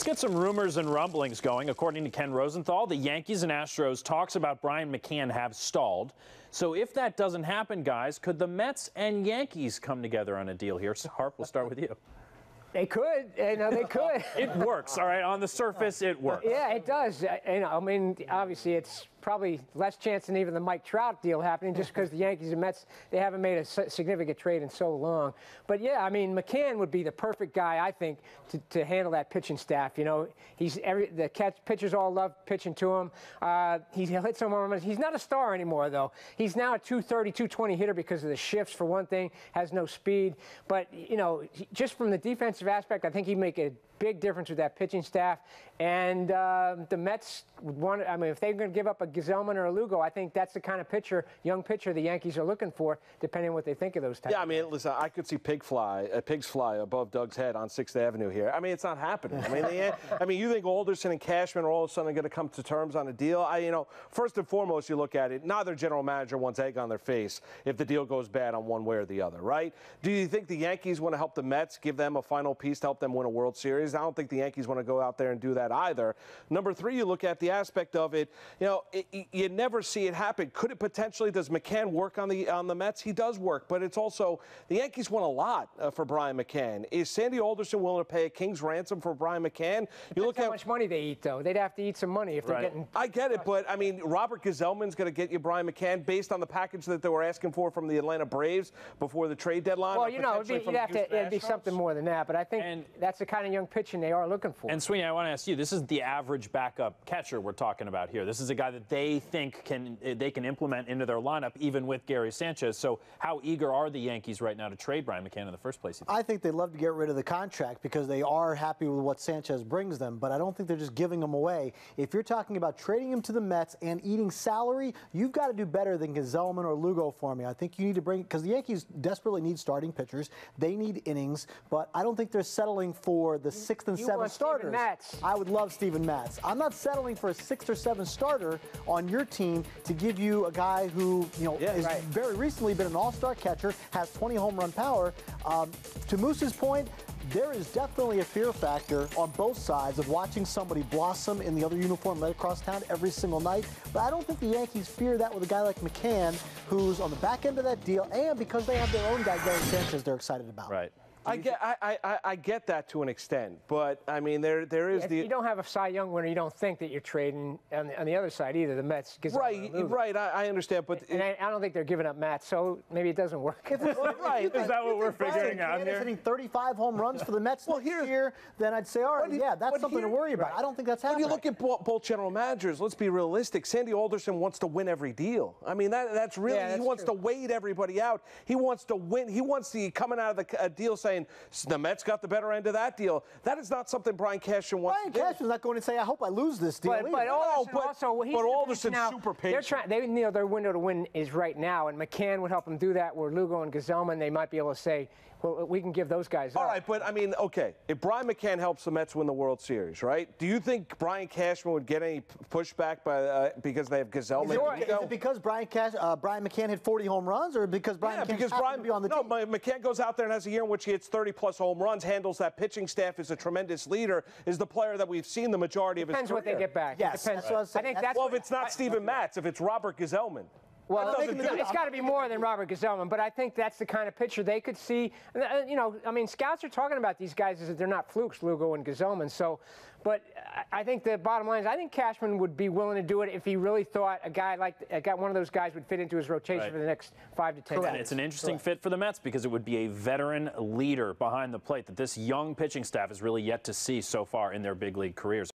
Let's get some rumors and rumblings going. According to Ken Rosenthal, the Yankees and Astros talks about Brian McCann have stalled. So if that doesn't happen, guys, could the Mets and Yankees come together on a deal here? So Harp, we'll start with you. They could. They could. It works, all right? On the surface, it works. Yeah, it does. I mean, obviously, it's probably less chance than even the Mike Trout deal happening just because the Yankees and Mets, they haven't made a significant trade in so long. But, yeah, I mean, McCann would be the perfect guy, I think, to handle that pitching staff. You know, the pitchers all love pitching to him. He'll hit some home runs. He's not a star anymore, though. He's now a 230, 220 hitter because of the shifts, for one thing, has no speed. But, you know, just from the defensive aspect, I think he'd make a big difference with that pitching staff. And the Mets would want, I mean, if they're going to give up a Gesellman or a Lugo, I think that's the kind of young pitcher the Yankees are looking for, depending on what they think of those types. Yeah, I mean, listen, I could see pigs fly above Doug's head on 6th Avenue here. I mean, it's not happening. I mean, you think Alderson and Cashman are all of a sudden going to come to terms on a deal? You know, first and foremost, you look at it, neither general manager wants egg on their face if the deal goes bad on one way or the other, right? Do you think the Yankees want to help the Mets, give them a final piece to help them win a World Series? I don't think the Yankees want to go out there and do that either. Number 3, you look at the aspect of it, you know, you never see it happen. Could it potentially, does McCann work on the Mets? He does work, but it's also, the Yankees want a lot for Brian McCann. Is Sandy Alderson willing to pay a king's ransom for Brian McCann? You look at how much money they eat, though. They'd have to eat some money if they're getting... I get it, but, I mean, Robert Gesellman's going to get you Brian McCann based on the package that they were asking for from the Atlanta Braves before the trade deadline? Well, you know, it'd be something more than that, but I think that's the kind of young pitching they are looking for. And Sweeney, I want to ask you, this is the average backup catcher we're talking about here. This is a guy that they think they can implement into their lineup, even with Gary Sanchez. So how eager are the Yankees right now to trade Brian McCann in the first place? I think they'd love to get rid of the contract because they are happy with what Sanchez brings them, but I don't think they're just giving him away. If you're talking about trading him to the Mets and eating salary, you've got to do better than Gesellman or Lugo for me. I think you need to bring, because the Yankees desperately need starting pitchers. They need innings, but I don't think they're settling for the 6th and 7th starters. I would love Steven Matz. I'm not settling for a 6th or 7th starter on your team to give you a guy who, you know, has very recently been an all-star catcher, has 20 home run power. To Moose's point, there is definitely a fear factor on both sides of watching somebody blossom in the other uniform led across town every single night. But I don't think the Yankees fear that with a guy like McCann, who's on the back end of that deal, and because they have their own guy, Gary Sanchez, they're excited about. Right. I get that to an extent, but I mean there is you don't have a Cy Young winner, you don't think that you're trading on the other side either. The Mets, right. I understand, but I don't think they're giving up Matt, so maybe it doesn't work. Right? Is that what we're figuring out here? Hitting 35 home runs for the Mets next year, then I'd say, all right, yeah, that's something to worry about. I don't think that's happening. When you look at both general managers, let's be realistic. Sandy Alderson wants to win every deal. I mean that's really he wants to wait everybody out. He wants to win. He wants to coming out of the deal saying the Mets got the better end of that deal. That is not something Brian Cashman wants to do. Brian Cashman's not going to say, I hope I lose this deal. But Alderson's super patient. Their window to win is right now, and McCann would help them do that. Where Lugo and Gesellman, they might be able to say, well, we can give those guys up. All right, but I mean, okay, if Brian McCann helps the Mets win the World Series, right? Do you think Brian Cashman would get any pushback because they have Gesellman? Is it because Brian McCann hit 40 home runs, or because Brian McCann happened to be on the team? No, McCann goes out there and has a year in which he hits 30-plus home runs, handles that pitching staff, is a tremendous leader, is the player that we've seen the majority of his career. Depends what they get back. Yes, I think that's well, if it's not Steven Matz, if it's Robert Gesellman. Well, it's got to be more than Robert Gesellman, but I think that's the kind of pitcher they could see. You know, I mean, scouts are talking about these guys as if they're not flukes, Lugo and Gesellman. So, but I think the bottom line is I think Cashman would be willing to do it if he really thought a guy like one of those guys would fit into his rotation for the next 5 to 10 years. And it's an interesting fit for the Mets because it would be a veteran leader behind the plate that this young pitching staff has really yet to see so far in their big league careers.